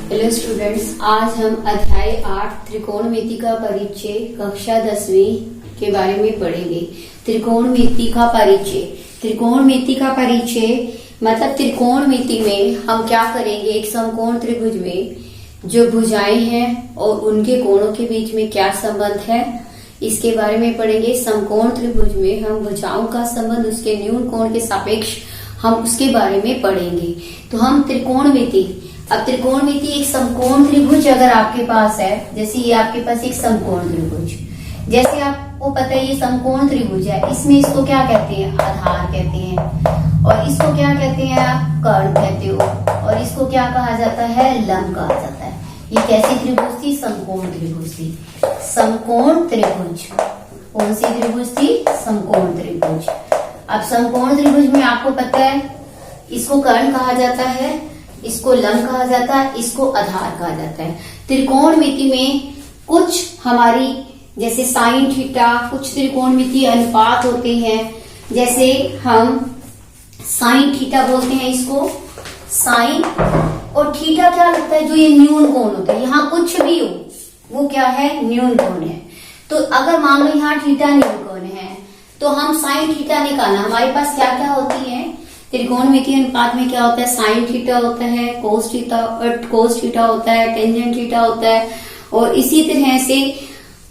Hello students, आज हम अध्याय 8 त्रिकोणमिति का परिचय कक्षा 10वीं के बारे में पढ़ेंगे। त्रिकोणमिति का परिचय। त्रिकोणमिति का परिचय मतलब त्रिकोणमिति में हम क्या करेंगे, एक समकोण त्रिभुज में जो भुजाएं हैं और उनके कोणों के बीच में क्या संबंध है, इसके बारे में पढ़ेंगे। समकोण त्रिभुज में हम भुजाओं का संबंध उसके न्यून कोण के सापेक्ष हम उसके बारे में पढ़ेंगे। तो हम त्रिकोणमिति, अब त्रिकोणमिति एक समकोण त्रिभुज अगर आपके पास है, जैसे ये आपके पास एक समकोण त्रिभुज, जैसे आपको पता है ये समकोण त्रिभुज है, इसमें इसको क्या कहते हैं, आधार कहते हैं, और इसको क्या कहते हैं आप, कर्ण कहते हो, और इसको क्या कहा जाता है, लंब कहा जाता है। ये कैसी त्रिभुज थी, समकोण त्रिभुज थी। समकोण त्रिभुज कौन सी त्रिभुज थी, समकोण त्रिभुज। अब समकोण त्रिभुज में आपको पता है इसको कर्ण कहा जाता है, इसको लंब कहा जाता है, इसको आधार कहा जाता है। त्रिकोणमिति में कुछ हमारी जैसे साइन थीटा, कुछ त्रिकोणमिति अनुपात होते हैं, जैसे हम साइन थीटा बोलते हैं इसको, साइन, और थीटा क्या लगता है, जो ये न्यून कोण होता है, यहाँ कुछ भी हो वो क्या है, न्यून कोण है। तो अगर मान लो यहाँ थीटा न्यून कोण है तो हम साइन थीटा निकालना, हमारे पास क्या क्या होती है त्रिकोणमिति अनुपात में, क्या होता है, साइन थीटा होता है, कोस थीटा होता है, टेंजेंट थीटा होता है, और इसी तरह से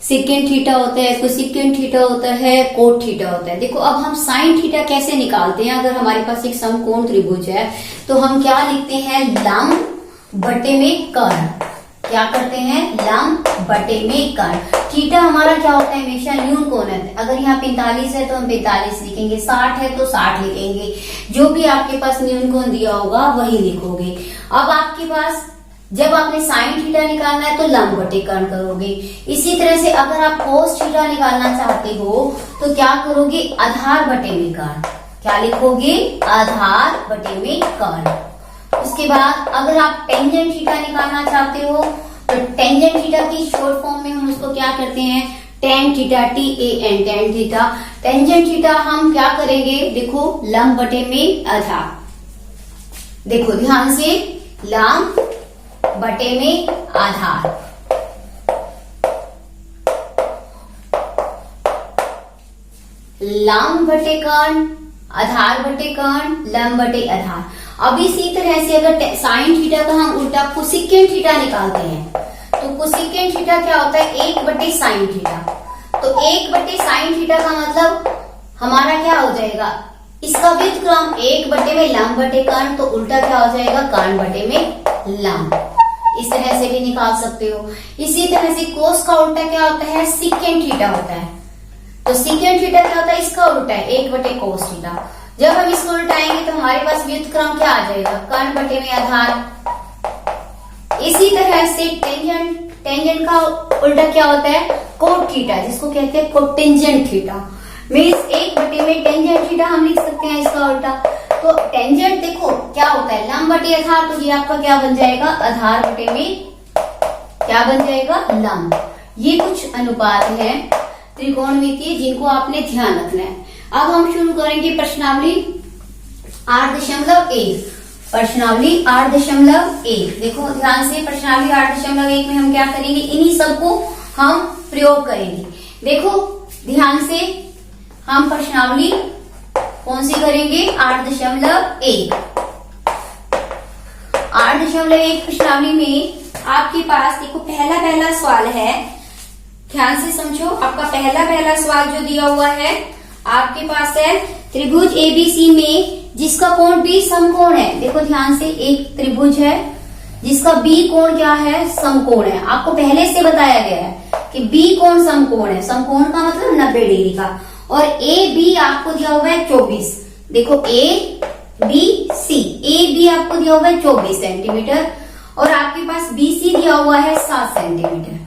सेकेंड थीटा होता है, कोसेकेंट थीटा होता है, कोट थीटा होता है। देखो अब हम साइन थीटा कैसे निकालते हैं, अगर हमारे पास एक समकोण त्रिभुज है तो हम क्या लिखते हैं, लंब बटे में कर्ण। क्या करते हैं, लंब बटे में कर्ण। थीटा हमारा क्या होता है, हमेशा न्यून कोण है। अगर यहाँ 45 है तो हम 45 लिखेंगे, 60 है तो 60 लिखेंगे, जो भी आपके पास न्यून कोण दिया होगा वही लिखोगे। अब आपके पास जब आपने साइन थीटा निकालना है तो लंब बटे कर्ण करोगे। इसी तरह से अगर आप कोस थीटा निकालना चाहते हो तो क्या करोगे, आधार बटे में कर्ण। क्या लिखोगे, आधार बटे में कर्ण। उसके बाद अगर आप टेंजेंट थीटा निकालना चाहते हो तो टेंजेंट थीटा की शॉर्ट फॉर्म में हम उसको क्या करते हैं, tan theta, TAN, tan theta. Tangent theta हम क्या करेंगे, देखो लंब बटे में आधार, देखो ध्यान से, लंब बटे में आधार। लंब बटे कर्ण, आधार बटे कर्ण, लंब बटे आधार। अब इसी तरह से अगर साइन थीटा का हम उल्टा कोसेकेंट थीटा निकालते हैं तो कोसेकेंट थीटा क्या होता है, 1 बटे साइन थीटा। तो 1 बटे साइन थीटा का मतलब हमारा क्या हो जाएगा, इसका व्युत्क्रम 1 बटे में लंब बटे कर्ण, तो उल्टा क्या हो जाएगा, कर्ण बटे में लंब। इस तरह से भी निकाल सकते हो। इसी तरह से कोस का उल्टा क्या होता है, सीकेंट थीटा होता है। तो सीकेंट थीटा क्या होता है, इसका उल्टा है 1 बटे कोस थीटा। जब हम इसको उल्टाएंगे तो हमारे पास व्युत्क्रम क्या आ जाएगा, कर्ण बटे में आधार। इसी तरह से टेंजेंट का उल्टा क्या होता है, कोट थीटा, जिसको कहते हैं कोटेंजेंट थीटा। मीन्स 1 बटे में टेंजेंट थीटा हम लिख सकते हैं इसका उल्टा। तो टेंजेंट देखो क्या होता है, लंब बटे आधार, तो ये आपका क्या बन जाएगा, आधार बटे में क्या बन जाएगा, लंब। ये कुछ अनुपात है त्रिकोणमिति जिनको आपने ध्यान रखना है। अब हम शुरू करेंगे प्रश्नावली 8.1। प्रश्नावली 8.1, देखो ध्यान से, प्रश्नावली 8.1 में हम क्या करेंगे, इन्हीं सबको हम प्रयोग करेंगे। देखो ध्यान से, हम प्रश्नावली कौन सी करेंगे, 8.1। 8.1 प्रश्नावली में आपके पास देखो पहला सवाल है, ध्यान से समझो। आपका पहला सवाल जो दिया हुआ है आपके पास है, त्रिभुज ABC में जिसका कोण B समकोण है। देखो ध्यान से, एक त्रिभुज है जिसका B कोण क्या है, समकोण है। आपको पहले से बताया गया है कि B कोण समकोण है। समकोण का मतलब 90 डिग्री का। और AB आपको दिया हुआ है 24। देखो ABC आपको दिया हुआ है 24 सेंटीमीटर, और आपके पास BC दिया हुआ है 7 सेंटीमीटर।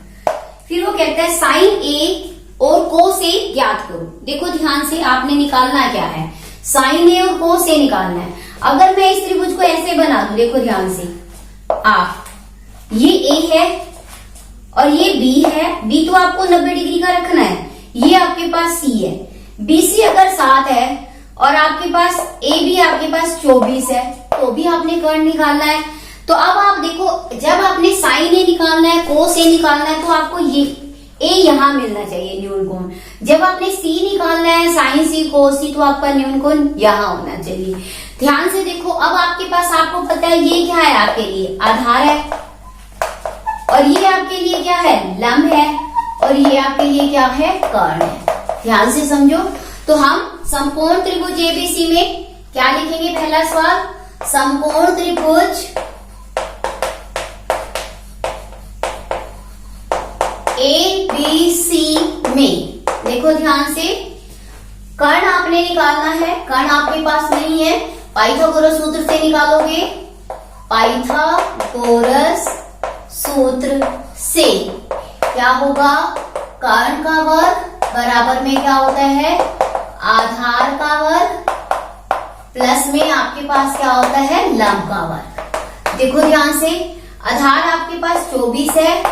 फिर वो कहता है साइन A और कोस A ज्ञात करो। देखो ध्यान से, आपने निकालना क्या है, साइन A और कोस A निकालना है। अगर मैं इस त्रिभुज को ऐसे बना दूं, देखो ध्यान से, आप ये A है और ये B है। B तो आपको 90 डिग्री का रखना है। ये आपके पास C है। BC अगर 7 है और आपके पास AB आपके पास 24 है तो भी आपने कर्ण निकालना है। तो अब आप देखो, जब आपने साइन ए निकालना है, कोस ए निकालना है, तो आपको ये ए यहां मिलना चाहिए न्यून कोण। जब आपने सी निकालना है, साइन सी कोस सी, तो आपका न्यून कोण यहां होना चाहिए। ध्यान से देखो, अब आपके पास, आपको पता है ये क्या है, आपके लिए आधार है, और ये आपके लिए क्या है, लंब है, और ये आपके लिए क्या है, कर्ण है। ध्यान से समझो। तो हम समकोण त्रिभुज एबीसी में क्या लिखेंगे, पहला सवाल, समकोण त्रिभुज एबीसी में देखो ध्यान से, कर्ण आपने निकालना है, कर्ण आपके पास नहीं है, पाइथागोरस सूत्र से निकालोगे, पाइथागोरस सूत्र से क्या होगा, कर्ण का वर्ग बराबर में क्या होता है, आधार का वर्ग, प्लस में आपके पास क्या होता है, लंब का वर्ग। देखो ध्यान से, आधार आपके पास 24 है,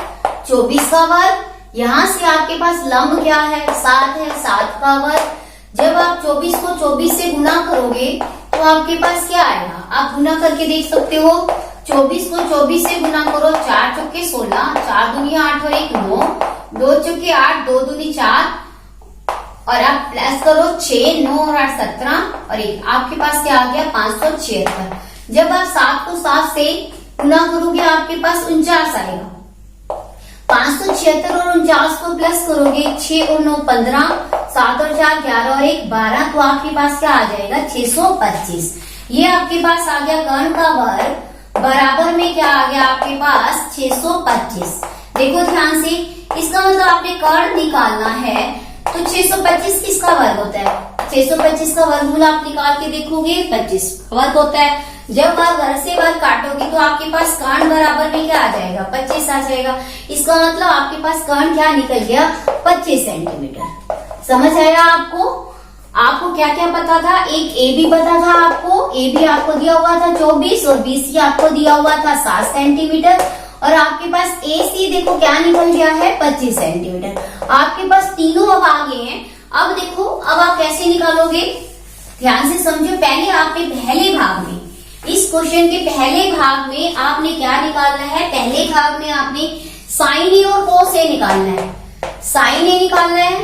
24 का वर्ग, यहां से आपके पास लंब क्या है, 7 है, 7 का वर्ग। जब आप 24 को 24 से गुना करोगे तो आपके पास क्या आएगा, आप गुना करके देख सकते हो। 24 को 24 से गुना करो, 4 चौके 16, 4 दूनी 8 और 1 9, 2 चौके 8, 2 दूनी 4, और आप प्लस करो 6, 9 और 8 17 और 1, आपके पास क्या आ गया, 576। जब आप 7 को 7 से गुना करोगे आपके पास 49 आएगा। 576 और 49 को प्लस करोगे, 6 और 9 15, 7 और 4 11 और 1 12, तो आपके पास क्या आ जाएगा, 625। ये आपके पास आ गया कर्ण का वर्ग, बराबर में क्या आ गया आपके पास, 625। देखो ध्यान से, इसका मतलब आपने कर्ण निकालना है, तो 625 किसका वर्ग होता है, 625 का वर्गमूल आप निकाल के देखोगे, 25 वर्ग होता है। जब आप वर्ग से वर्ग काटोगे तो आपके पास कर्ण बराबर में क्या आ जाएगा, 25 आ जाएगा। इसका मतलब आपके पास कर्ण क्या निकल गया, 25 सेंटीमीटर। समझ आया आपको? आपको क्या क्या पता था, एक ए भी पता था आपको, ए भी आपको दिया हुआ था 24 और बी सी आपको दिया हुआ था 7 सेंटीमीटर, और आपके पास ए सी देखो क्या निकल गया है, 25 सेंटीमीटर। आपके पास तीनों अब आ गए हैं। अब देखो, अब आप कैसे निकालोगे, ध्यान से समझो। पहले आपने पहले भाग में, इस क्वेश्चन के पहले भाग में आपने क्या निकालना है, पहले भाग में आपने साइन ए और कोस ए निकालना है। साइन ए निकालना है,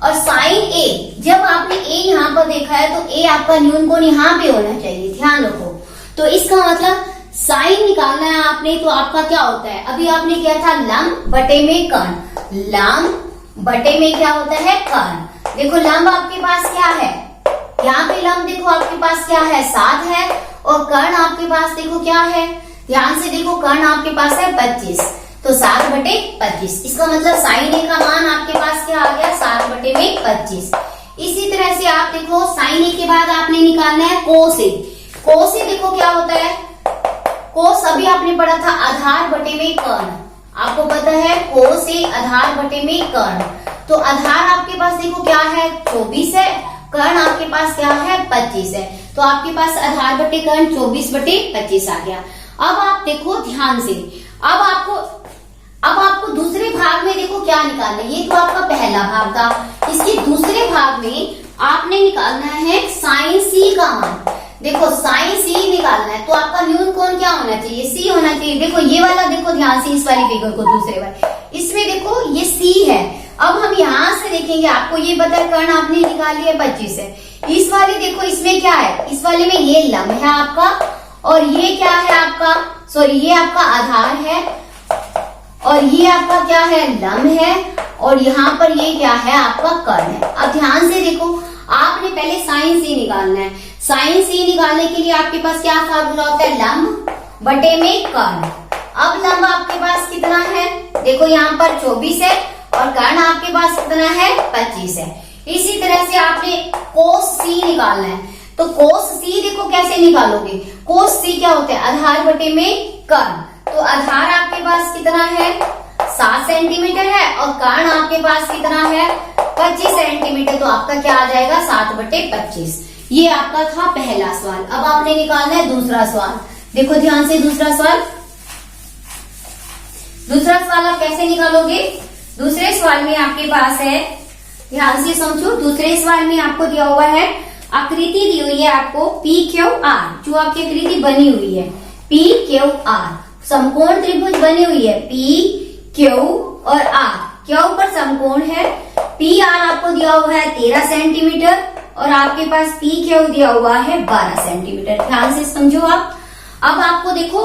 और साइन ए, जब आपने ए यहाँ पर देखा है तो ए आपका न्यून कोण यहाँ पे होना चाहिए, ध्यान रखो। तो इसका मतलब साइन निकालना है आपने, तो आपका क्या होता है, अभी आपने किया था लंब बटे में कर्ण, लंब बटे में क्या होता है, कर्ण। देखो लंब आपके पास क्या है, यहाँ पे लंब देखो आपके पास क्या है, 7 है, और कर्ण आपके पास देखो क्या है, ध्यान से देखो, कर्ण आपके पास है 25, तो 7 बटे 25। इसका मतलब साइन ए का मान आपके पास क्या आ गया, 7 बटे में 25। इसी तरह से आप देखो, साइन ए के बाद आपने निकालना है कोस ए। कोस ए देखो क्या होता है, कोस अभी आपने पढ़ा था आधार बटे में कर्ण, आपको पता है कोस ए आधार बटे में कर्ण। तो आधार आपके पास देखो क्या है, 24 है, कर्ण आपके पास क्या है, 25 है, तो आपके पास आधार बटे कर्ण 24 बटे 25 आ गया। अब आप देखो ध्यान से, अब आपको दूसरे भाग में देखो क्या निकालना है। ये तो आपका पहला भाग था, इसके दूसरे भाग में आपने निकालना है साइन सी का मान। देखो साइन सी निकालना है, तो आपका न्यून कोण क्या होना चाहिए, सी होना चाहिए। देखो ये वाला, देखो ध्यान से इस वाली फिगर को, दूसरे वाले इसमें देखो ये सी है। अब हम यहाँ से देखेंगे, आपको ये पता है कर्ण आपने निकाल लिया 25 है। इस वाले देखो, इसमें क्या है, इस वाले में ये लंब है आपका, और ये क्या है आपका, सॉरी ये आपका आधार है, और ये आपका क्या है, लंब है, और यहाँ पर ये क्या है आपका कर्ण है। अब ध्यान से देखो, आपने पहले साइन सी निकालना है। साइन सी निकालने के लिए आपके पास क्या फार्मूला होता है, लंब बटे में कर्ण। अब लंब आपके पास कितना है, देखो यहाँ पर 24 है, और कर्ण आपके पास कितना है, 25 है। इसी तरह से आपने कोस सी निकालना है, तो कोस सी देखो कैसे निकालोगे, कोस सी क्या होता है, आधार बटे में कर्ण। तो आधार आपके पास कितना है, 7 सेंटीमीटर है, और कर्ण आपके पास कितना है, 25 सेंटीमीटर, तो आपका क्या आ जाएगा, 7 बटे 25। ये आपका था पहला सवाल। अब आपने निकालना है दूसरा सवाल। देखो ध्यान से, दूसरा सवाल आप कैसे निकालोगे। दूसरे सवाल में आपके पास है, ध्यान से समझो, दूसरे सवाल में आपको दिया हुआ है, आकृति दी हुई है आपको पी क्यू आर, जो आपकी आकृति बनी हुई है, पी क्यू आर, समकोण त्रिभुज बनी हुई है पी क्यू और आर, क्या ऊपर समकोण है, पी आर आपको दिया हुआ है 13 सेंटीमीटर और आपके पास पी क्यू दिया हुआ है 12 सेंटीमीटर। ध्यान से समझो आप। अब आपको देखो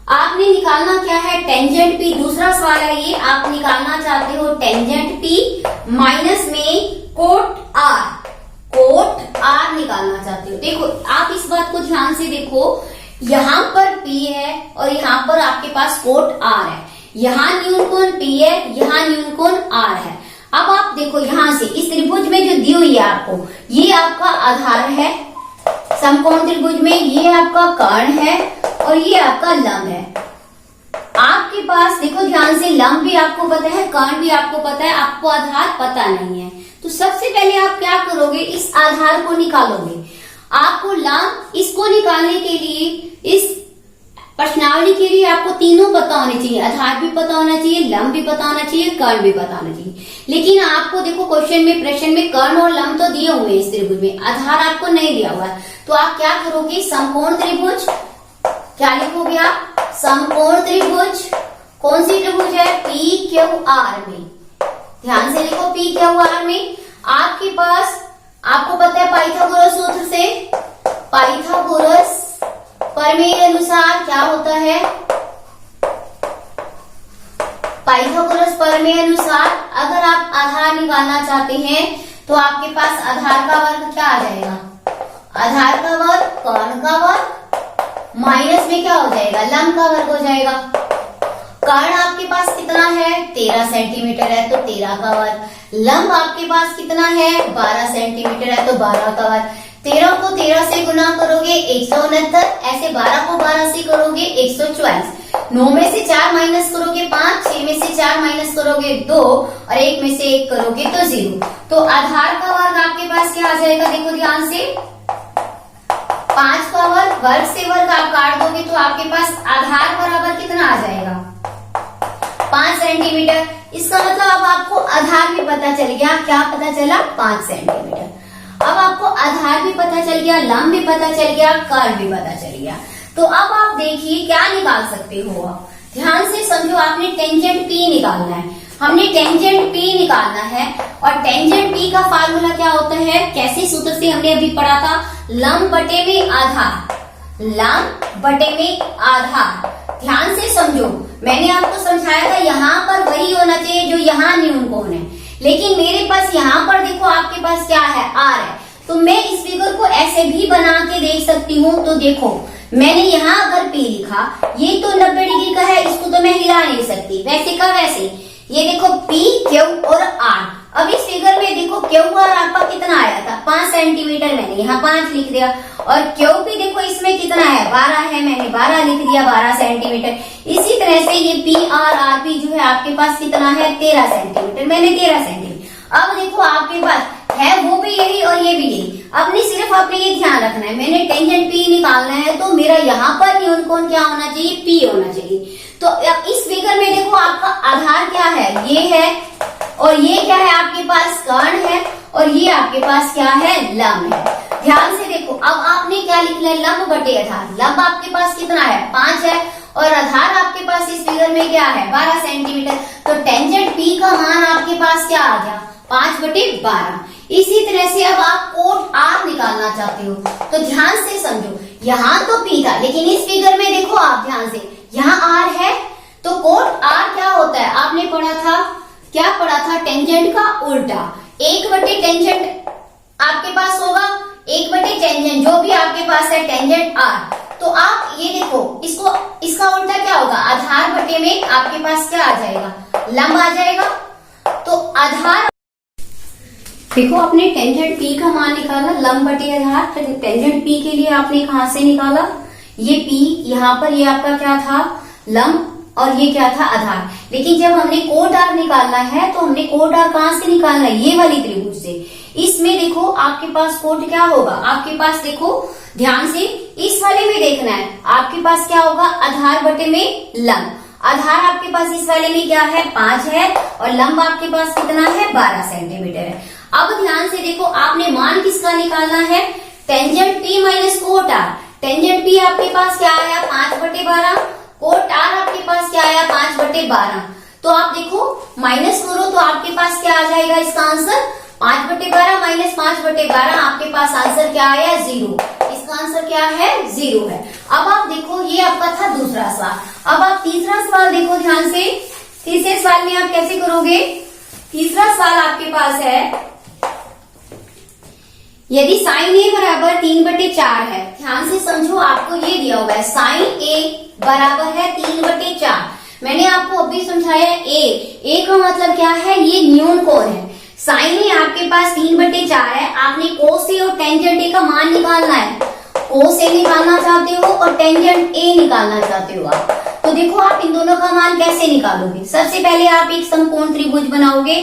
आपने निकालना क्या है, टेंजेंट पी। दूसरा सवाल है ये, आप निकालना चाहते हो टेंजेंट पी माइनस में कोट आर, कोट आर निकालना चाहते हो। देखो आप इस बात को ध्यान से देखो, यहाँ पर P है और यहाँ पर आपके पास कोट R है, यहाँ न्यून कोण P है, यहाँ न्यून कोण R है। अब आप देखो यहाँ से इस त्रिभुज में जो दी हुई है आपको, ये आपका आधार है समकोण त्रिभुज में, ये आपका कर्ण है और ये आपका लंब है। आपके पास देखो ध्यान से, लंब भी आपको पता है, कर्ण भी आपको पता है, आपको आधार पता नहीं है। तो सबसे पहले आप क्या करोगे, इस आधार को निकालोगे। आपको लंब इसको निकालने के लिए, इस प्रश्नावली के लिए आपको तीनों पता होने चाहिए, आधार भी पता होना चाहिए, लंब भी पता होना चाहिए, कर्ण भी पता होना चाहिए। लेकिन आपको देखो क्वेश्चन में, प्रश्न में कर्ण और लंब तो दिए हुए हैं इस त्रिभुज में, आधार आपको नहीं दिया हुआ है। तो आप क्या करोगे, समकोण त्रिभुज, क्या लिखोगे आप, समकोण त्रिभुज। कौन सी त्रिभुज है, पी क्यू आर में। ध्यान से लिखो, पी क्यू आर में आपके पास, आपको पता है पाइथागोरस सूत्र से, पाइथागोरस प्रमेय के अनुसार क्या होता है, पाइथागोरस प्रमेय अनुसार अगर आप आधार निकालना चाहते हैं तो आपके पास आधार का वर्ग क्या आ जाएगा, आधार का वर्ग कर्ण का वर्ग माइनस में क्या हो जाएगा, लंब का वर्ग हो जाएगा। कर्ण आपके पास कितना है, 13 सेंटीमीटर है तो 13 का वर्ग। लंब आपके पास कितना है, 12 सेंटीमीटर है तो 12 का वर्ग। 13 को 13 से गुना करोगे 169, ऐसे 12 को 12 से करोगे 144, 9 में से 4 माइनस करोगे 5, 6 में से 4 माइनस करोगे 2 और 1 में से 1 करोगे तो 0। तो आधार का वर्ग आपके पास क्या आ जाएगा, देखो ध्यान से, 5 का वर्ग, वर्ग से वर्ग आप काट दोगे तो आपके पास आधार बराबर कितना आ जाएगा, 5 सेंटीमीटर। इसका मतलब अब आपको आधार भी पता चल गया, क्या पता चला, 5 सेंटीमीटर। अब आपको आधार भी पता चल गया, लंब भी पता चल गया, कर्ण भी पता चल गया। तो अब आप देखिए क्या निकाल सकते हो आप, ध्यान से समझो। आपने टेंजेंट P निकालना है, हमने टेंजेंट P निकालना है और टेंजेंट P का फार्मूला क्या होता है, कैसे सूत्र से हमने अभी पढ़ा था, लंब बटे में आधार, लंब बटे में आधार। ध्यान से समझो, मैंने आपको समझाया था यहाँ पर वही होना चाहिए जो यहाँ न्यून कोण है, लेकिन मेरे पास यहाँ पर देखो आपके पास क्या है, आर है। तो मैं इस फिगर को ऐसे भी बना के देख सकती हूँ। तो देखो मैंने यहाँ अगर P लिखा, ये तो 90 डिग्री का है, इसको तो मैं हिला नहीं सकती, वैसे का वैसे। ये देखो P, Q और R। अब इस फिगर में देखो Q और आपका कितना आया था, 5 सेंटीमीटर, मैंने यहाँ 5 लिख दिया। और Q भी देखो इसमें कितना है, 12 है, मैंने 12 लिख दिया, 12 सेंटीमीटर। इसी तरह से ये P R R P जो है आपके पास कितना है, 13 सेंटीमीटर, मैंने 13 सेंटीमीटर। अब देखो आपके पास है वो भी यही और ये भी यही। अपने सिर्फ आपने ये ध्यान रखना है, मैंने टेंजेंट P निकालना है तो मेरा यहाँ पर न्यून कोण क्या होना चाहिए, P होना चाहिए। तो इस फिगर में देखो आपका आधार क्या है, ये है, और ये क्या है आपके पास, कर्ण है, और ये आपके पास क्या है, लंब है। ध्यान से देखो, अब आपने क्या लिखना है, लंब बटे आधार। लंब आपके पास कितना है, 5 है, और आधार आपके पास इस फिगर में क्या है, 12 सेंटीमीटर। तो टेंजेंट P का मान आपके पास क्या आ गया, 5 बटे 12। इसी तरह से अब आप कोट R निकालना चाहते हो तो ध्यान से समझो, यहाँ तो P था, लेकिन इस फिगर में देखो आप ध्यान से, यहाँ R है, तो कोट R क्या होता है, आपने पढ़ा था, क्या पढ़ा था, टेंजेंट का उल्टा। 1 बटे टेंजेंट आपके पास होगा, 1 बटे टेंजेंट जो भी आपके पास है, टेंजेंट R। तो आप ये देखो, इसको, इसका उल्टा क्या होगा, आधार बटे में आपके पास क्या आ जाएगा, लंब आ जाएगा। तो आधार, देखो आपने टेंजेंट P का मान निकाला, लंब बटे आधार। तो टेंजेंट P के लिए आपने कहां से निकाला, ये P, यहाँ पर ये आपका क्या था, लंब, और ये क्या था, आधार। लेकिन जब हमने कोट R निकालना है तो हमने कोट R कहां से निकालना है, ये वाली त्रिभुज से। इसमें देखो आपके पास कोट क्या होगा, आपके पास देखो ध्यान से, इस वाले में देखना है, आपके पास क्या होगा, आधार बटे में लंब। आधार आपके पास इस वाले में क्या है, 5 है, और लंब आपके पास कितना है, 12 सेंटीमीटर है। अब ध्यान से देखो, आपने मान किसका निकालना है, tangent P minus cot R। Tangent भी आपके पास क्या आया 5/12, कोट आर आपके पास क्या आया 5/12। तो आप देखो माइनस करो तो आपके पास क्या आ जाएगा इसका आंसर 5/12 माइनस 5/12, आपके पास आंसर क्या आया 0। इसका आंसर क्या है 0 है। अब आप देखो ये आपका था दूसरा सवाल। अब आप तीसरा सवाल देखो ध्यान से। तीसरे सवाल में आप कैसे करोगे? तीसरा सवाल आपके पास है यदि साइन ए बराबर 3/4 है, ध्यान से समझो, आपको ये दिया हुआ है साइन ए बराबर है 3/4। मैंने आपको अभी समझाया ए का मतलब क्या है, ये न्यून कोण है। साइन ए आपके पास 3/4 है, आपने कोस ए और टेंजेंट ए का मान निकालना है। कोस ए निकालना चाहते हो और टेंजेंट ए निकालना चाहते हो आप। तो देखो आप इन दोनों का मान कैसे निकालोगे। सबसे पहले आप एक समकोण त्रिभुज बनाओगे।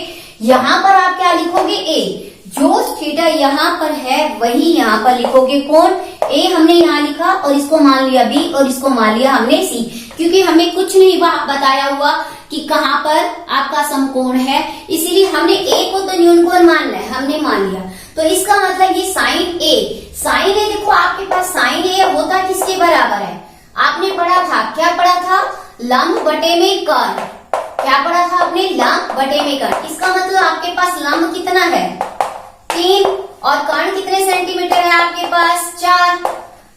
यहाँ पर आप क्या लिखोगे ए, जो थीटा यहाँ पर है वही यहाँ पर लिखोगे। कौन ए हमने यहाँ लिखा और इसको मान लिया बी और इसको मान लिया हमने सी, क्योंकि हमें कुछ नहीं बताया हुआ कि कहाँ पर आपका समकोण है, इसीलिए हमने ए को तो न्यून कोण मानना है, हमने मान लिया। तो इसका मतलब ये साइन ए देखो आपके पास साइन ए होता किसके बराबर है, आपने पढ़ा था, क्या पढ़ा था, लंब बटे में कर्ण। क्या पढ़ा था आपने, लंब बटे में कर्ण। इसका मतलब आपके पास लंब कितना है 3 और कर्ण कितने सेंटीमीटर है आपके पास 4,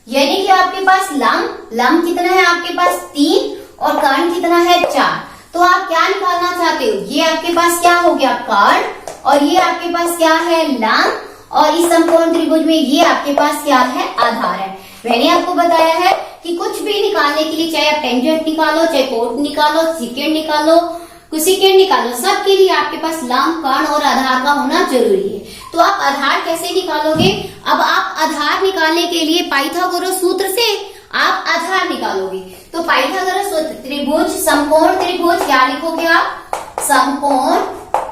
यानी कि आपके पास लंब कितना है आपके पास 3 और कर्ण कितना है 4। तो आप क्या निकालना चाहते हो, ये आपके पास क्या हो गया कर्ण और ये आपके पास क्या है लंब, और इस समकोण त्रिभुज में ये आपके पास क्या है आधार है। मैंने आपको बताया है कि कुछ भी निकालने के लिए, चाहे आप टेंजेंट निकालो, चाहे कोट निकालो, सेकेंड निकालो, कोसेकेंड निकालो, सबके लिए आपके पास लंब, कर्ण और आधार का होना जरूरी है। तो आप आधार कैसे निकालोगे? अब आप आधार निकालने के लिए पाइथागोरस सूत्र से आप आधार निकालोगे। तो पाइथागोरस सूत्र त्रिभुज, समकोण त्रिभुज, क्या लिखोगे आप, समकोण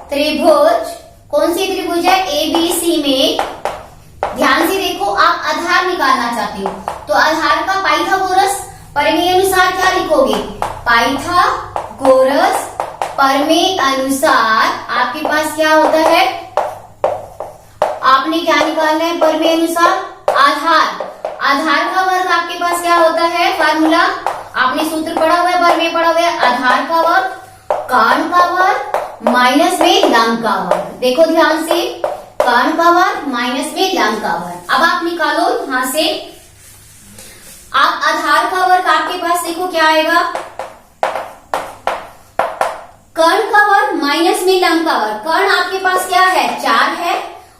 त्रिभुज। कौन सी त्रिभुज है, ABC में। ध्यान से देखो, आप आधार निकालना चाहते हो तो आधार का पाइथागोरस प्रमेय अनुसार क्या लिखोगे, पाइथागोरस प्रमेय अनुसार आपके पास क्या होता है, आपने क्या निकालना है प्रमेय अनुसार आधार का वर्ग आपके पास क्या होता है, फार्मूला आपने सूत्र पढ़ा हुआ है, प्रमेय पढ़ा हुआ है, आधार का वर्ग कर्ण का वर्ग माइनस में लंब का वर्ग। देखो ध्यान से, कर्ण का वर्ग माइनस में लंब का वर्ग। अब आप निकालो यहां से, आप आधार का वर्ग आपके पास देखो क्या आएगा, कर्ण का वर्ग माइनस में लंब का वर्ग। कर्ण आपके पास क्या है 4 है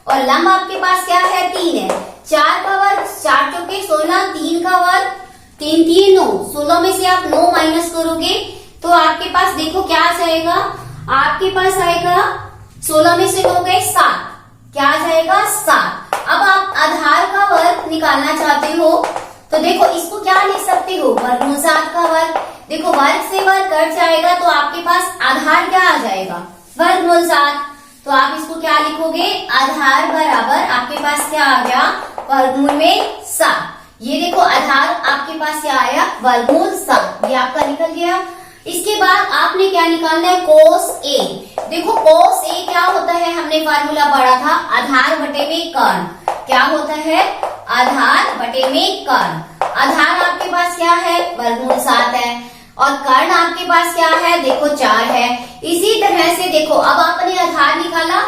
और लंब आपके पास क्या है 3 है। 4 का वर्ग 4 चौके 16, 3 का वर्ग 3 3 9, 16 में से आप 9 माइनस करोगे तो आपके पास देखो क्या आ जाएगा, आपके पास आएगा 16 में से 9 गए 7, क्या आ जाएगा 7। अब आप आधार का वर्ग निकालना चाहते हो तो देखो इसको क्या लिख सकते हो, वर्गमूल 7 का वर्ग। देखो वर्ग से वर्ग कट जाएगा तो आपके पास आधार क्या आ जाएगा, वर्गमूल 7। तो आप इसको क्या लिखोगे, आधार बराबर आपके पास क्या आ गया, वर्गमूल में 7। ये देखो आधार आपके पास क्या आया, वर्गमूल 7, ये आपका निकल गया। इसके बाद आपने क्या निकालना है, कोस ए। देखो कोस ए क्या होता है, हमने फार्मूला पढ़ा था, आधार बटे में कर्ण। क्या होता है, आधार बटे में कर्ण। आधार आपके पास क्या है, वर्गमूल 7 है और कर्ण आपके पास क्या है, देखो 4 है। इसी तरह से देखो अब आपने आधार निकाला,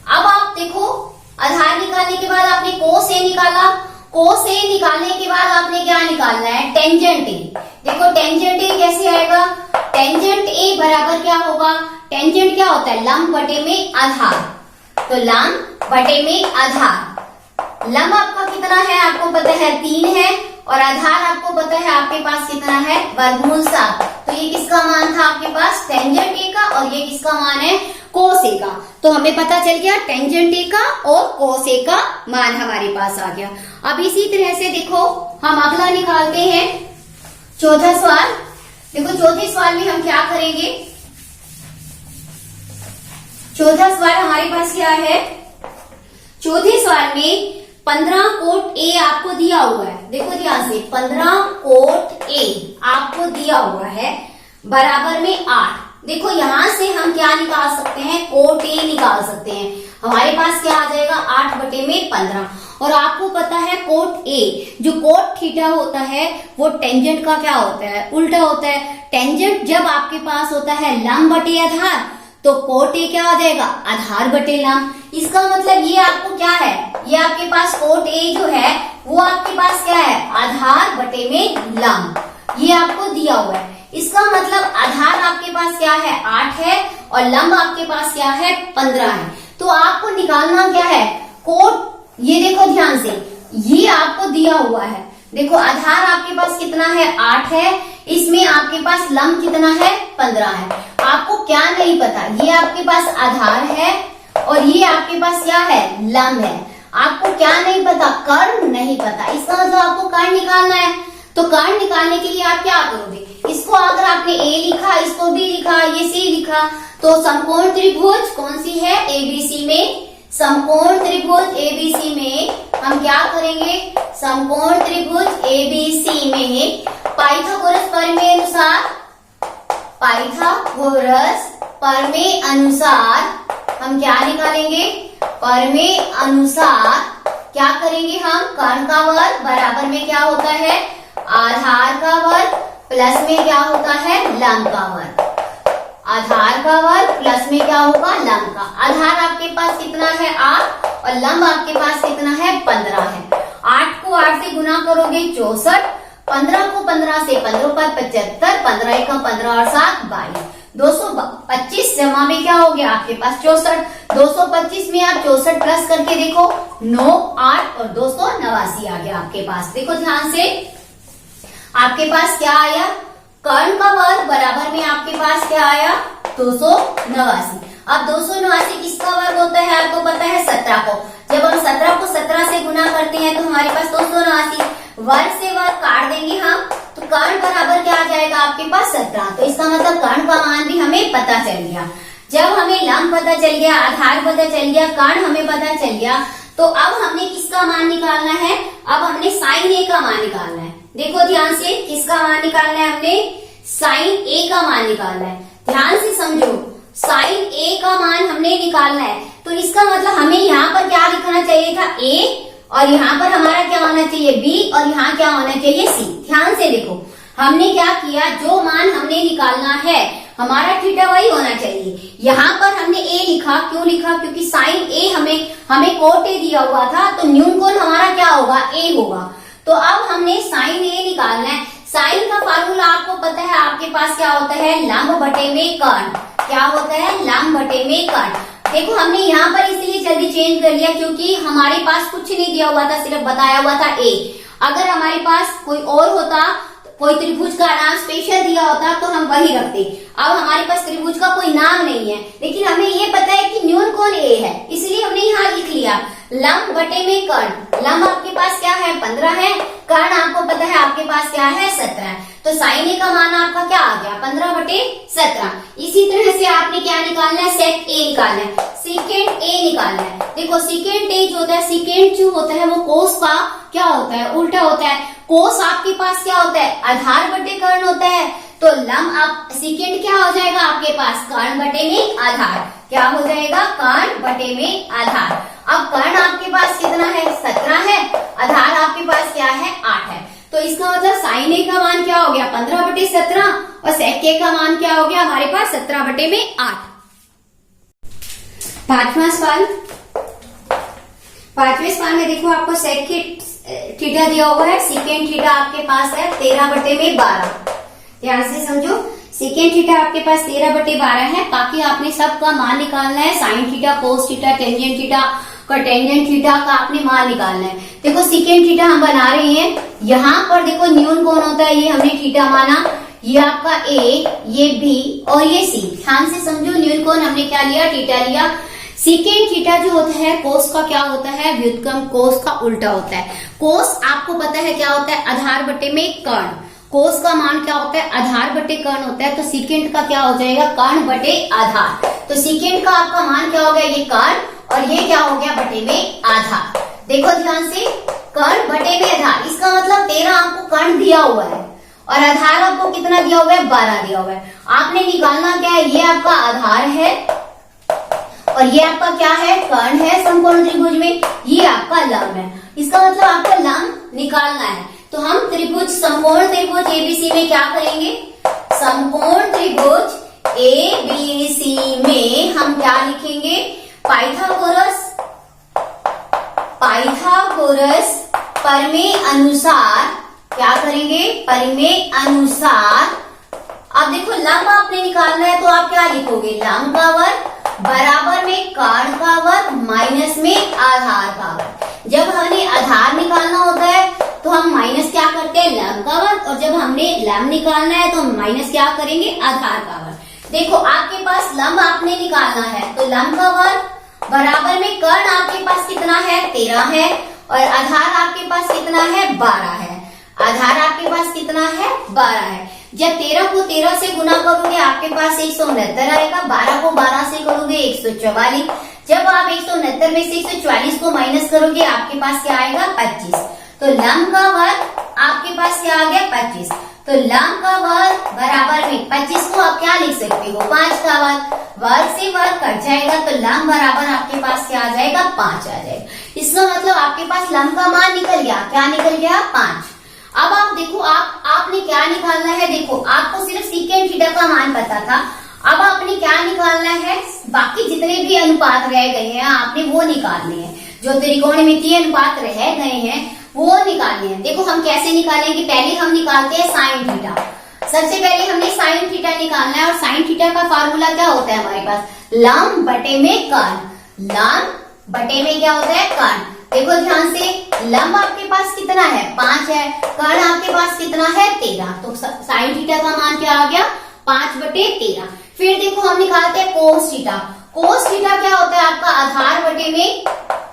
अब आप देखो आधार निकालने के बाद आपने कोस ए निकाला, कोस ए निकालने के बाद आपने क्या निकालना है, टेंजेंट ए। देखो टेंजेंट ए कैसे आएगा, टेंजेंट ए बराबर क्या होगा, टेंजेंट क्या होता है, लंब बटे में आधार। तो लंब बटे में आधार, लंब आपका कितना है आपको पता है 3 है और आधार आपको पता है आपके पास कितना है, वर्गमूल 7। तो ये किसका मान था आपके पास, टेंजेंट ए का, और ये किसका मान है, कोस ए का। तो हमें पता चल गया टेंजेंट ए का और कोस ए का मान हमारे पास आ गया। अब इसी तरह से देखो हम अगला निकालते हैं, चौथा सवाल। देखो चौथे सवाल में हम क्या करेंगे, चौथा सवाल हमारे पास क्या है, चौथे सवाल में 15 कोट ए आपको दिया हुआ है। देखो ध्यान से, 15 कोट ए आपको दिया हुआ है बराबर में 8। देखो यहां से हम क्या निकाल सकते हैं, कोट ए निकाल सकते हैं। हमारे पास क्या आ जाएगा, 8 बटे में 15। और आपको पता है कोट ए, जो कोट थीटा होता है वो टेंजेंट का क्या होता है, उल्टा होता है। टेंजेंट जब आपके पास होता है लंब बटे आधार, तो कोट ए क्या हो जाएगा, आधार बटे लंब। इसका मतलब ये आपको क्या है, ये आपके पास कोट ए जो है वो आपके पास क्या है, आधार बटे में लंब, ये आपको दिया हुआ है। इसका मतलब आधार आपके पास क्या है, 8 है, और लंब आपके पास क्या है, 15 है। तो आपको निकालना क्या है, कोट, ये देखो ध्यान से, ये आपको दिया हुआ है। देखो आधार आपके पास कितना है, 8 है, इसमें आपके पास लंब कितना है, 15 है। आपको क्या नहीं पता, ये आपके पास आधार है और ये आपके पास क्या है, लंब है। आपको क्या नहीं पता, कर्ण नहीं पता। इसका मतलब आपको कर्ण निकालना है। तो कर्ण निकालने के लिए आप क्या करोगे, इसको अगर आपने ए लिखा, इसको बी लिखा, ये सी लिखा, तो समकोण त्रिभुज कौन सी है, एबीसी में, समकोण त्रिभुज एबीसी में हम क्या करेंगे, समकोण त्रिभुज एबीसी में पाइथागोरस प्रमेय अनुसार, पाइथागोरस प्रमेय अनुसार हम क्या निकालेंगे, प्रमेय अनुसार क्या करेंगे हम, कर्ण का वर्ग बराबर में क्या होता है, आधार का वर्ग प्लस में क्या होता है, लंब का वर्ग। आधार का वर्ग प्लस में क्या होगा, लंब का। आधार आपके पास कितना है, 8, और लंब आपके पास कितना है, 15 है। 8 को 8 से गुना करोगे 64, 15 को 15 से 15 पर 75, 15 एक 15 और 7 22, 225 जमा में क्या हो गया आपके पास 64। 225 में आप 64 प्लस करके देखो, 9, 8 और 289 आ गया आपके पास। देखो ध्यान से, आपके पास क्या आया, कर्ण का वर्ग बराबर में आपके पास क्या आया, 289। अब 289 किसका वर्ग होता है, आपको पता है 17 को। जब हम 17 को 17 से गुना करते हैं तो हमारे पास 289, वर्ग से वर्ग काट देंगे हम, तो कर्ण बराबर क्या आ जाएगा आपके पास 17। तो इसका मतलब कर्ण का मान भी हमें पता चल गया। जब हमें लंब पता चल गया, आधार पता चल गया, कर्ण हमें पता चल गया, तो अब हमने किसका मान निकालना है, अब हमने साइन ए का मान निकालना है। देखो ध्यान से, किसका मान निकालना है, हमने साइन ए का मान निकालना है। ध्यान से समझो, साइन ए का मान हमने निकालना है, तो इसका मतलब हमें यहाँ पर क्या लिखना चाहिए था, ए, और यहाँ पर हमारा क्या होना चाहिए, बी, और यहाँ क्या होना चाहिए, सी। ध्यान से देखो, हमने क्या किया, जो मान हमने निकालना है हमारा थीटा वही होना चाहिए। यहाँ पर हमने ए लिखा, क्यों लिखा, क्योंकि साइन ए हमें कोट ए दिया हुआ था, तो न्यून कोण हमारा क्या होगा, ए होगा। तो अब हमने साइन ए निकालना है। साइन का फार्मूला आपको पता है, आपके पास क्या होता है, लंब बटे में कर्ण। क्या होता है, लंब बटे में कर्ण। देखो हमने यहाँ पर इसलिए जल्दी चेंज कर लिया क्योंकि हमारे पास कुछ नहीं दिया हुआ था, सिर्फ बताया हुआ था ए। अगर हमारे पास कोई और होता, कोई त्रिभुज का नाम स्पेशल दिया होता, तो हम वही रखते। अब हमारे पास त्रिभुज का कोई नाम नहीं है, लेकिन हमें ये पता है कि न्यून कोण ए है, इसलिए हमने यहाँ लिख लिया लंब बटे में कर्ण। लंब आपके पास क्या है, 15 है, कर्ण आपको पता है आपके पास क्या है, 17। तो साइन ए का मान आपका क्या आ गया, 15 बटे 17। इसी तरह से आपने क्या निकालना है, सेक ए निकालना है, सेकेंड ए निकालना है। देखो सेकेंड ए जो होता है, सेकेंड जो होता है वो कोस का क्या होता है, उल्टा होता है। कोस आपके पास क्या होता है, आधार बटे कर्ण होता है, तो लंब आप सेकेंड क्या हो जाएगा आपके पास, कर्ण बटे में आधार। क्या हो जाएगा, कर्ण बटे में आधार। अब कर्ण आपके पास कितना है, 17 है, आधार आपके पास क्या है, 8 है। तो इसका मतलब साइन ए का मान क्या हो गया, 15 बटे 17, और सेक ए का मान क्या हो गया हमारे पास, 17 बटे में 8। पांचवा सवाल, पांचवें सवाल में देखो आपको सेक थीटा दिया हुआ है, सेकेंड थीटा आपके पास है 13 बटे में 12। ध्यान से समझो, सेकेंड थीटा आपके पास 13 बटे 12 है। बाकी आपने सबका मान निकालना है, sine theta, cos theta, tangent theta का, टेंजेंट थीटा का आपने मान निकालना है। देखो सेकेंड थीटा हम बना रहे हैं, यहाँ पर देखो न्यून कोण होता है, ये हमने थीटा माना, ये आपका ए, ये बी और ये सी। ध्यान से समझो, न्यून कोण हमने क्या लिया, थीटा लिया। सेकेंड थीटा जो होता है कोस का क्या होता है, व्युत्क्रम कोस का उल्टा होता है। कोस आपको पता है क्या होता है, आधार बटे में कर्ण। कोस का मान क्या होता है, आधार बटे कर्ण होता है, तो सेकेंड का क्या हो जाएगा, कर्ण बटे आधार। तो सेकेंड का आपका मान क्या हो गया, ये कर्ण, और ये क्या हो गया, बटे में आधार। देखो ध्यान से, कर्ण बटे में आधार, इसका मतलब 13 आपको कर्ण दिया हुआ है और आधार आपको कितना दिया हुआ है, 12 दिया हुआ है। आपने निकालना क्या है, ये आपका आधार है और ये आपका क्या है, कर्ण है समकोण त्रिभुज में, ये आपका लंब है। इसका मतलब आपको लंब निकालना है। तो हम त्रिभुज, समकोण त्रिभुज एबीसी में क्या करेंगे? समकोण त्रिभुज एबीसी में हम क्या लिखेंगे? पाइथागोरस प्रमेय अनुसार क्या करेंगे? परिमेय अनुसार। अब देखो लंब आपने निकालना है तो आप क्या लिखोगे? लंब का वर्ग बराबर में कर्ण का वर्ग माइनस में आधार का वर्ग। जब हमें आधार निकालना होता है तो हम माइनस क्या करते हैं? लंब का वर्ग। और जब हमने लंब निकालना है तो हम माइनस क्या करेंगे? आधार का वर्ग। देखो आपके पास लंब आपने निकालना है तो लंब का वर्ग बराबर में कर्ण आपके पास कितना है? 13 है। और आधार आपके पास कितना है? 12 है। आधार आपके पास कितना है? 12 है। जब 13 को 13 से गुना करोगे आपके पास 169 आएगा। 12 को 12 से करोगे 144। जब आप 169 में से 144 को माइनस करोगे आपके पास क्या आएगा? 25। तो लंब का वर्ग आपके पास क्या आ गया? 25। तो लंब का वर्ग बराबर में 25 को आप क्या लिख सकते हो? 5 का वर्ग। वर्ग से वर्ग कट जाएगा तो लंब बराबर आपके पास क्या आ जाएगा? 5 आ जाएगा। इसका मतलब आपके पास लंब का मान निकल गया। क्या निकल गया? 5। अब आप देखो आपने क्या निकालना है? देखो आपको सिर्फ सीकेंड थीटा का मान पता था। अब आपने क्या निकालना है? बाकी जितने भी अनुपात रह गए हैं आपने वो निकालने हैं। जो त्रिकोणमितीय अनुपात रह गए हैं वो निकालने हैं। देखो हम कैसे निकालेंगे? पहले हम निकालते हैं साइन थीटा। सबसे पहले हमने साइन थीटा निकालना है। और साइन थीटा का फार्मूला क्या होता है हमारे पास? लंब बटे में कर्ण। लंब बटे में क्या होता है? कर्ण। देखो ध्यान से, लंब आपके पास कितना है? 5 है। कर्ण आपके पास कितना है? 13। तो साइन थीटा का मान क्या आ गया? 5/13। फिर देखो हम निकालते हैं कोस थीटा। कोस थीटा क्या होता है आपका? आधार बटे में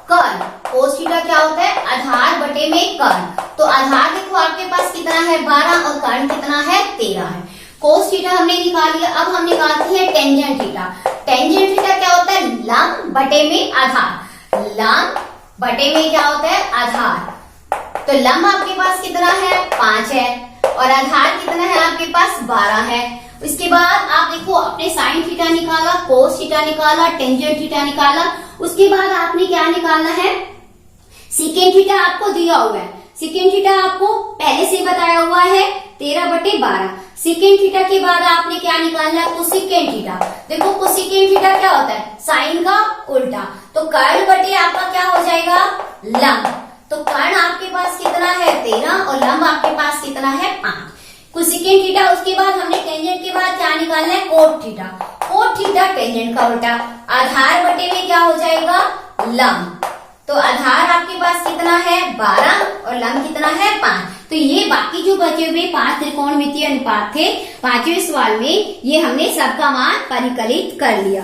कर्ण। कोस थीटा क्या होता है? आधार बटे में कर्ण। तो आधार देखो आपके पास कितना है? 12 और कर्ण कितना है? 13 है। कोस थीटा हमने निकाल लिया। अब हम निकालते हैं टेंजेंट थीटा। टेंजेंट थीटा क्या होता है? लंब बटे में आधार। लंब बटे में क्या होता है? आधार। तो लंब आपके पास कितना है? 5 है। और आधार कितना है आपके पास? 12 है। इसके बाद आप देखो अपने साइन थीटा निकाला, कोस थीटा निकाला, टेंजेंट थीटा निकाला। उसके बाद आपने क्या निकालना है? सीकेंट थीटा आपको दिया हुआ है। सीकेंट थीटा आपको पहले से बताया हुआ है 13/12। सीकेंट थीटा के बाद आपने क्या निकालना है? Cosecant theta. देखो कोसेकेंट थीटा क्या होता है? साइन का उल्टा। तो कर्ण बटे आपका क्या हो जाएगा? लंब। तो कर्ण आपके पास कितना है? 13 और लंब आपके पास कितना है? 5। Cosecant theta. उसके बाद हमने टेंजेंट के बाद क्या निकालना है? Cot theta. Cot theta tangent का उल्टा। आधार बटे में क्या हो जाएगा? लंब। तो आधार आपके पास कितना है? 12 और लंब कितना है? 5। तो ये बाकी जो बचे हुए 5 त्रिकोणमितीय अनुपात थे 5वें सवाल में, ये हमने सबका मान परिकलित कर लिया।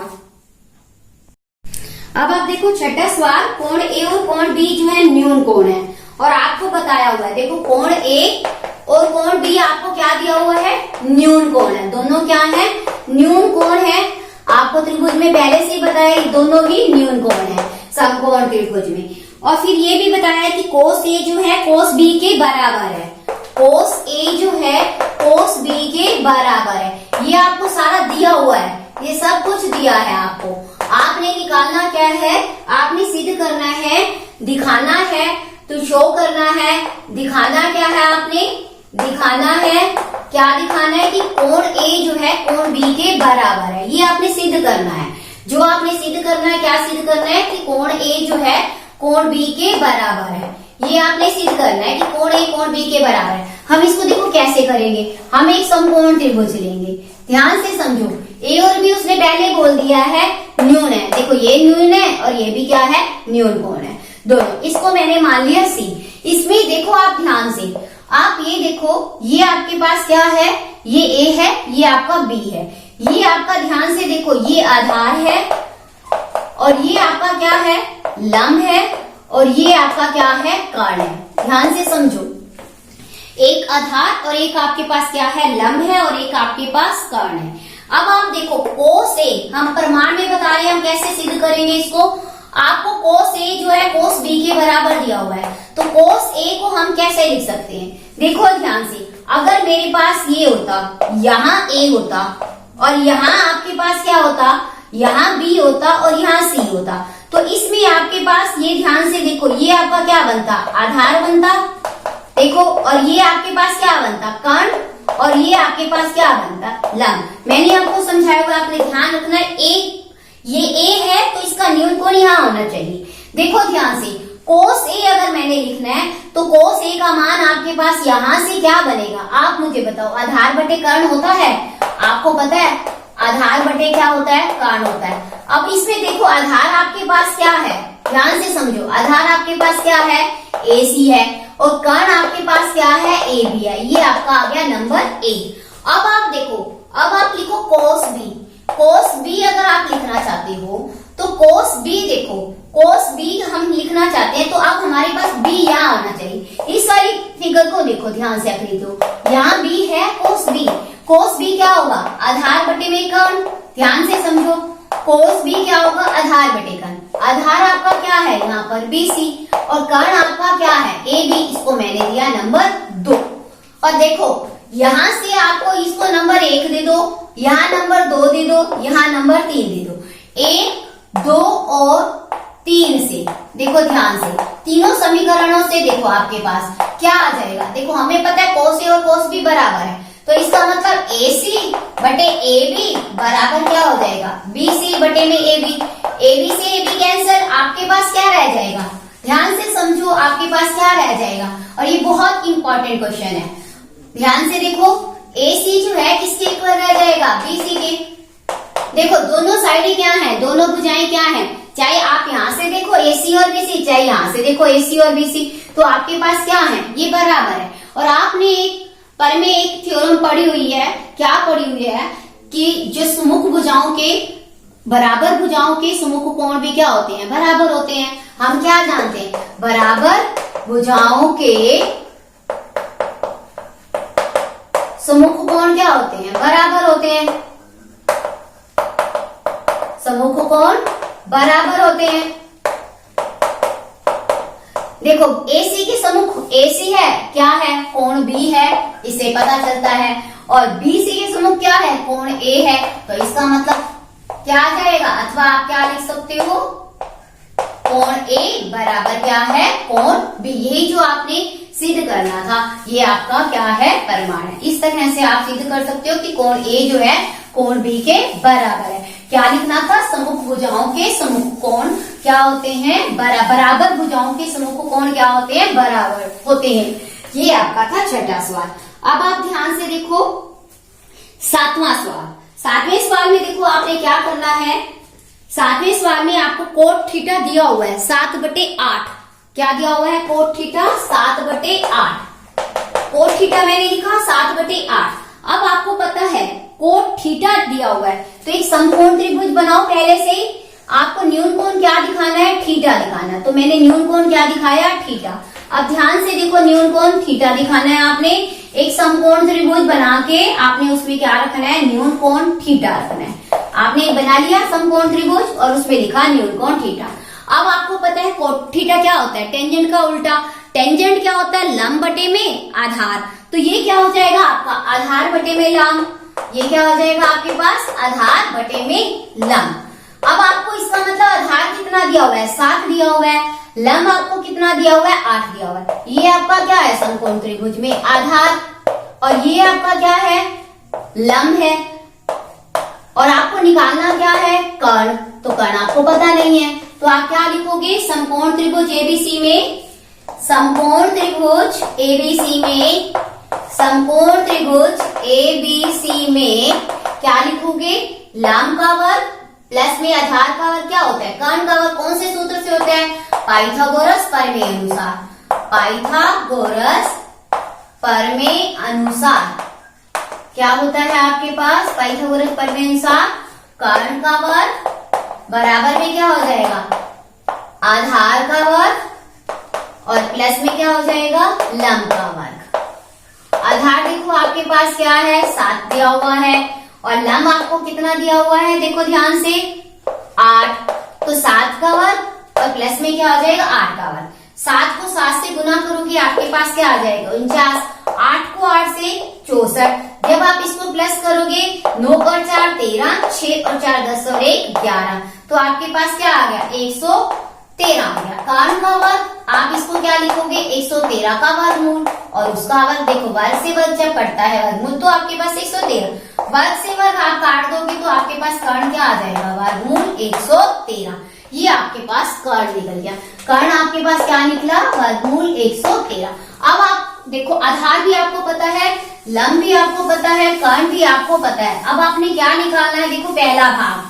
अब आप देखो छठा सवाल, कोण ए और कोण बी जो है न्यून कोण है और आपको बताया हुआ है। देखो कोण ए और कोण बी आपको क्या दिया हुआ है? न्यून कोण है। दोनों क्या है? न्यून कोण है। आपको त्रिभुज में पहले से ही बताया दोनों ही न्यून कोण है समकोण त्रिभुज में। और फिर ये भी बताया कि कोस ए जो है कोस बी के बराबर है। कोस ए जो है कोस बी के बराबर है। ये आपको सारा दिया हुआ है। ये सब कुछ दिया है आपको। आपने निकालना क्या है? आपने सिद्ध करना है, दिखाना है, तो शो करना है। दिखाना क्या है? आपने दिखाना है, क्या दिखाना है? कि कोण ए जो है कोण बी के बराबर है। ये आपने सिद्ध करना है। जो आपने सिद्ध करना है, क्या सिद्ध करना है? कि कोण ए जो है कोण बी के बराबर है। ये आपने सिद्ध करना है कि कोण ए कोण बी के बराबर है। हम इसको देखो कैसे करेंगे। हम एक समकोण त्रिभुज लेंगे। ध्यान से समझो, ए और बी उसने पहले बोल दिया है न्यून है। देखो ये न्यून है और ये भी क्या है? न्यून कोण है दोनों। इसको मैंने मान लिया सी। इसमें देखो आप ध्यान से, आप ये देखो, ये आपके पास क्या है? ये ए है, ये आपका बी है। ये आपका ध्यान से देखो, ये आधार है और ये आपका क्या है? लंब है। और ये आपका क्या है? कर्ण है। ध्यान से समझो, एक आधार और एक आपके पास क्या है? लंब है और एक आपके पास कर्ण है। अब आप देखो कोस ए, हम प्रमाण में बता रहे हैं हम कैसे सिद्ध करेंगे इसको। आपको कोस ए जो है कोस बी के बराबर दिया हुआ है। तो कोस ए को हम कैसे लिख सकते हैं? देखो ध्यान से, अगर मेरे पास ये होता, यहाँ ए होता और यहाँ आपके पास क्या होता? यहाँ बी होता और यहाँ सी होता। तो इसमें आपके पास ये ध्यान से देखो, ये आपका क्या बनता, आधार बनता, देखो, और ये आपके पास क्या बनता, कर्ण, और ये आपके पास क्या बनता, लंब। मैंने आपको समझाया हुआ, आपने ध्यान रखना है, ये ए है तो इसका न्यूनकोण यहाँ होना चाहिए। देखो ध्यान से, कोस ए अगर मैंने लिखना है तो कोस ए का मान आपके पास यहाँ से क्या बनेगा, आप मुझे बताओ, आधार बटे कर्ण होता है, आपको पता है आधार बटे क्या होता है, कर्ण होता है। अब इसमें देखो आधार आपके पास क्या है, ध्यान से समझो, आधार आपके पास क्या है, AC है, और कर्ण आपके पास क्या है, AB है। ये आपका आ गया नंबर A। अब आप देखो, अब आप लिखो कोस B। कोस B अगर आप लिखना चाहते हो तो कोस B, देखो कोस B हम लिखना चाहते हैं तो अब हमारे पास B यहाँ आना चाहिए। इस वाली फिगर को देखो ध्यान से, आखिरी दो, यहाँ B है कोस B। कोस B क्या होगा, आधार बटे में कर्ण, ध्यान से समझो, कोस B क्या होगा, आधार बटे कर्ण। आधार आपका क्या है यहाँ पर BC, और कर्ण आपका क्या है AB। इसको मैंने दिया नंबर 2। और देखो यहाँ से आपको इसको नंबर 1 दे दो, यहाँ नंबर 2 दे दो, यहाँ नंबर 3 दे दो। 1, 2 और 3 से देखो ध्यान से, तीनों समीकरणों से देखो आपके पास क्या आ जाएगा। देखो हमें पता है कोस A और कोस B बराबर है, तो इसका मतलब AC बटे AB बराबर क्या हो जाएगा, BC बटे में AB। AB से AB कैंसिल, आपके पास क्या रह जाएगा, ध्यान से समझो, आपके पास क्या रह जाएगा। और ये बहुत इंपॉर्टेंट क्वेश्चन है, ध्यान से देखो, AC जो है किसके इक्वल रह जाएगा, BC के। देखो दोनों साइडें क्या हैं, दोनों भुजाएं क्या हैं, चाहे आप यहाँ से देखो AC और BC, चाहे यहाँ से देखो AC और BC, तो आपके पास क्या है, ये बराबर है। और आपने एक पर में एक थ्योरम पढ़ी हुई है, क्या पढ़ी हुई है, कि जो सुमुख भुजाओं के, बराबर भुजाओं के सुमुख कोण भी क्या होते हैं, बराबर होते हैं। हम क्या जानते हैं, बराबर भुजाओं के सुमुख कोण क्या होते हैं, बराबर होते हैं, सुमुख कोण बराबर होते हैं। देखो AC के समुख AC है, क्या है, कोण B है, इससे पता चलता है, और BC के समुख क्या है, कोण A है, तो इसका मतलब क्या आ जाएगा, अथवा आप क्या लिख सकते हो, कोण A बराबर क्या है, कोण B। यही जो आपने सिद्ध करना था, ये आपका क्या है, प्रमाण है। इस तरह से आप सिद्ध कर सकते हो कि कोण A जो है कोण B के बराबर है। क्या लिखना था, समुख भुजाओं के समुख कोण क्या होते हैं, बराबर भुजाओं के समुख कोण क्या होते हैं, बराबर होते हैं। ये आपका था छठा सवाल। अब आप ध्यान से देखो 7वां सवाल। 7वें सवाल में देखो आपने क्या करना है, 7वें सवाल में आपको कोट थीटा दिया हुआ है 7/8। क्या दिया हुआ है, कोट थीटा 7/8। कोट थीटा मैंने लिखा 7/8। अब आपको पता है कोट थीटा दिया हुआ है, तो एक समकोण त्रिभुज बनाओ। पहले से ही आपको न्यून कोण क्या दिखाना है, थीटा दिखाना है, तो मैंने न्यून कोण क्या दिखाया, थीटा। अब ध्यान से देखो, न्यून कोण थीटा दिखाना है आपने, एक समकोण त्रिभुज बना के आपने उसमें क्या रखना है, न्यून कोण थीटा रखना है। आपने बना लिया समकोण त्रिभुज और उसमें लिखा न्यून कोण थीटा। अब आपको पता है कोट थीटा क्या होता है, टेंजेंट का उल्टा। टेंजेंट क्या होता है, लंब बटे में आधार, तो ये क्या हो जाएगा आपका, आधार बटे में लंब। ये क्या हो जाएगा आपके पास, आधार बटे में लंब। अब आपको इसका मतलब आधार कितना दिया हुआ है, 7 दिया हुआ है, लंब आपको कितना दिया हुआ है, 8 दिया हुआ है। ये आपका क्या है, समकोण त्रिभुज में आधार, और ये आपका क्या है, लंब है। और आपको निकालना क्या है, कर्ण। तो कर्ण आपको पता नहीं है, तो आप क्या लिखोगे, समकोण त्रिभुज ABC में, समकोण त्रिभुज ABC में, समकोण त्रिभुज ABC में क्या लिखोगे, लंब का वर्ग प्लस में आधार का वर्ग क्या होता है, कर्ण का वर्ग। कौन से सूत्र से होता है, पाइथागोरस प्रमेय अनुसार। पाइथागोरस प्रमेय अनुसार क्या होता है आपके पास, पाइथागोरस प्रमेय अनुसार कर्ण का वर्ग बराबर में क्या हो जाएगा, आधार का वर्ग, और प्लस में क्या हो जाएगा, लंब का वर्ग। आधार देखो आपके पास क्या है, 7 दिया हुआ है, और लंब आपको कितना दिया हुआ है, देखो ध्यान से 8। तो 7 का वर्ग और प्लस में क्या हो जाएगा, 8 का वर्ग। 7 को 7 से गुना करोगे आपके पास क्या आ जाएगा, 49। 8 को 8 से 64। जब आप इसको प्लस करोगे, 9 और 4 13, 6 और 4 10 और 1 11। तो आपके पास क्या आ गया 113 आ गया। कर्ण का वर्ग आप इसको क्या लिखोगे 113 का वर्गमूल, और उसका वर्ग देखो वर्ग से वर्ग जब कटता है वर्गमूल तो आपके पास 113, वर्ग से वर्ग आप काट दोगे तो आपके पास कर्ण क्या आ जाएगा वर्गमूल 113। ये आपके पास कर्ण निकल गया। कर्ण आपके पास क्या निकला वर्गमूल 113। अब आप देखो आधार भी आपको पता है, लंब भी आपको पता है, कर्ण भी आपको पता है। अब आपने क्या निकालना है, देखो पहला भाग,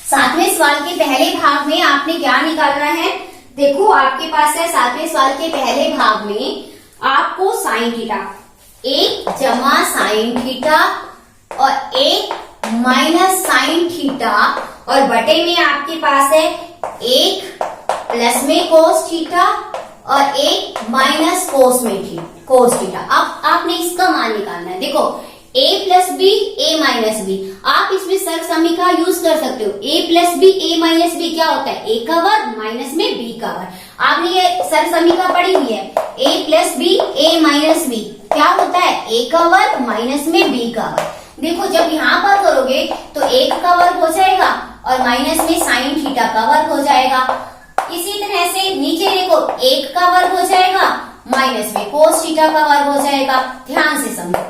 7वें सवाल के पहले भाग में आपने क्या निकालना है, देखो आपके पास है 7वें सवाल के पहले भाग में आपको साइन थीटा, 1 जमा साइन थीटा और 1 माइनस साइन थीटा, और बटे में आपके पास है 1 प्लस में कोस थीटा और 1 माइनस कोस थीटा। अब आपने इसका मान निकालना है। देखो a plus B a minus B, आप इसमें सर्व समीकरण का यूज कर सकते हो। a plus B a minus B क्या होता है, a का वर्ग माइनस में b का वर्ग। आपने ये सर्व समीकरण पढ़ी हुई है, a plus B a minus B क्या होता है, a का वर्ग माइनस में b का वर्ग। देखो जब यहाँ पर करोगे तो 1 का वर्ग हो जाएगा और माइनस में साइन थीटा का वर्ग हो जाएगा। इसी तरह से नीचे देखो 1 का वर्ग हो जाएगा माइनस में कोस थीटा का वर्ग हो जाएगा। ध्यान से समझो,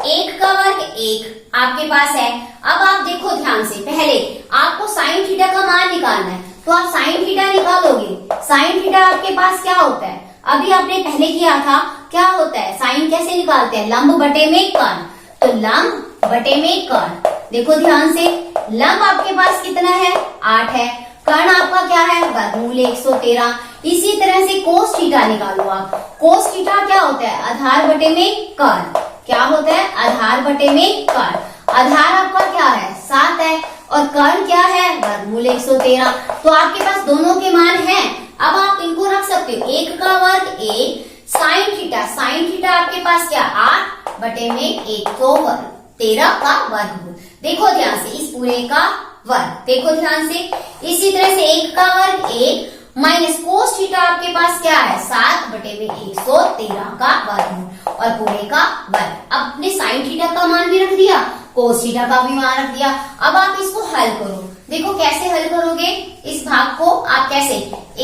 1 का वर्ग 1 आपके पास है। अब आप देखो ध्यान से, पहले आपको साइन थीटा का मान निकालना है, तो आप साइन थीटा निकालोगे। साइन थीटा आपके पास क्या होता है, अभी आपने पहले किया था, क्या होता है साइन कैसे निकालते हैं, लंब बटे में कर्ण। तो लंब बटे में कर्ण, देखो ध्यान से, लंब आपके पास कितना है 8 है, कर्ण आपका क्या है वर्गमूल 113। इसी तरह से कोस थीटा निकालो आप। कोस थीटा क्या होता है, आधार बटे में कर्ण। क्या होता है, आधार बटे में कर्ण। आधार आपका क्या है 7 है और कर्ण क्या है वर्गमूल 113। तो आपके पास दोनों के मान हैं। अब आप इनको रख सकते हो, 1 का वर्ग 1 साइन थीटा, साइन थीटा आपके पास क्या 8 बटे में 113 का वर्गमूल। देखो ध्यान से, इस पूरे का वर्ग देखो ध्यान से। इसी तरह से 1 का वर्ग 1 माइनस कोस थीटा आपके पास क्या है 7 बटे में 113 का वर्गमूल और पूरे का वर्ग। अब अपने साइन थीटा का मान भी रख दिया, कोस थीटा का भी मान रख दिया। अब आप इसको हल करो, देखो कैसे हल करोगे इस भाग को आप, कैसे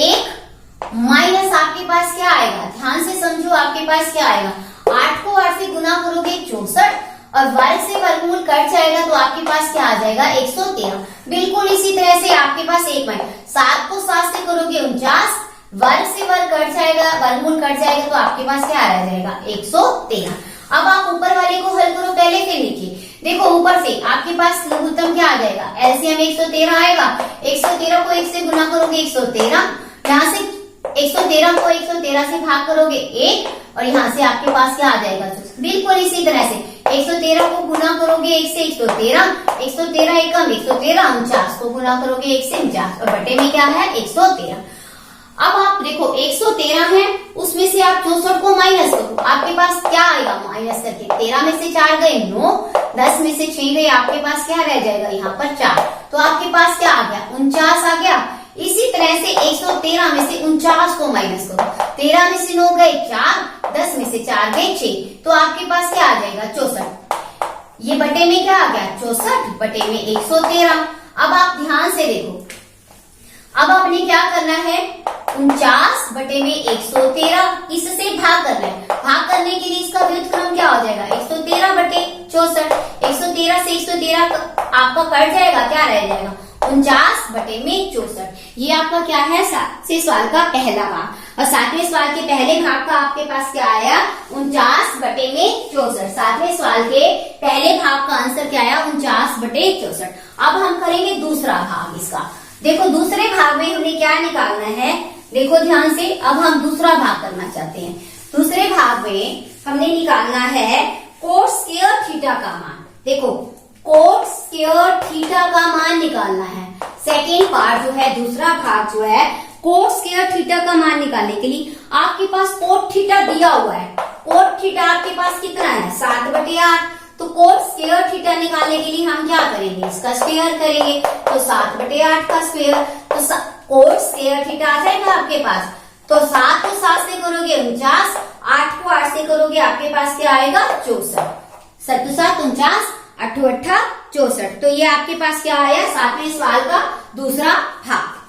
1 माइनस आपके पास क्या आएगा, ध्यान से समझो, आपके पास क्या आएगा 8 को 8 से गुना करोगे 64 और वर्ग से वर्गमूल कट जाएगा तो आपके पास क्या आ जाएगा 113। बिल्कुल इसी तरह से आपके पास 1 माइनस 7 को 7 से करोगे 49, वर्ग से वर्ग कट जाएगा, वर्गमूल कट जाएगा तो आपके पास क्या आ जाएगा 113। अब आप ऊपर वाले को हल करो पहले फिर नीचे। देखो ऊपर से आपके पास लघुत्तम क्या आ जाएगा, एलसीएम 113 आएगा। 113 को 1 से गुना करोगे 113, यहाँ से 113 को 113 से भाग करोगे 1 और यहाँ से आपके पास क्या आ जाएगा। बिल्कुल इसी तरह से 113 को गुना करोगे 1 से 113, 113 एकम 113, 49 को गुना करोगे 1 से 49 और बटे में क्या है 113। अब आप देखो 113 है, उसमें से आप 64 को माइनस करो, आपके पास क्या आएगा माइनस करके 13 में से 4 गए 9, 10 में से 6 गए, आपके पास क्या रह जाएगा यहाँ पर 4, तो आपके पास क्या आ गया 49 आ गया। इसी तरह से 113 में से 49 को माइनस करो, 13 में से 9 गए 4, 10 में से 4 गए 6, तो आपके पास क्या आ जाएगा 64। ये बटे में क्या आ गया 64 बटे में 113। अब आप ध्यान से देखो, अब आपने क्या करना है 49 बटे में 113 इससे भाग करना है। भाग करने के लिए इसका व्युत्क्रम क्या हो जाएगा 113 बटे 64, 113 से 113 आपका कट जाएगा, क्या रह जाएगा 49 बटे में 64। ये आपका क्या है 7वें सवाल का पहला भाग। और 7वें सवाल के पहले भाग का आपके पास क्या आया 49 बटे में 64। 7वें सवाल के पहले भाग का आंसर क्या आया 49 बटे 64। अब हम करेंगे दूसरा भाग इसका। देखो दूसरे भाग में हमें क्या निकालना है, देखो ध्यान से, अब हम दूसरा भाग करना चाहते हैं। दूसरे भाग में हमने निकालना है कोस स्क्वायर थीटा का मान। देखो कोस स्क्वायर थीटा का मान निकालना है। सेकेंड पार्ट जो है, दूसरा भाग जो है, कोस स्क्वायर थीटा का मान निकालने के लिए आपके पास कोट थीटा दिया हुआ है। कोट थीटा आपके पास कितना है 7/8, तो कोट स्क्वायर थीटा निकालने के लिए हम क्या करेंगे इसका स्क्वायर करेंगे, तो 7/8 का स्क्वायर, तो कोट स्क्वायर थीटा आ जाएगा आपके पास। तो 7 को 7 से करोगे 49, 8 को 8 से करोगे आपके पास क्या आएगा 64, 7 7 49, 8 8 64। तो ये आपके पास क्या आया 7वें सवाल का दूसरा भाग।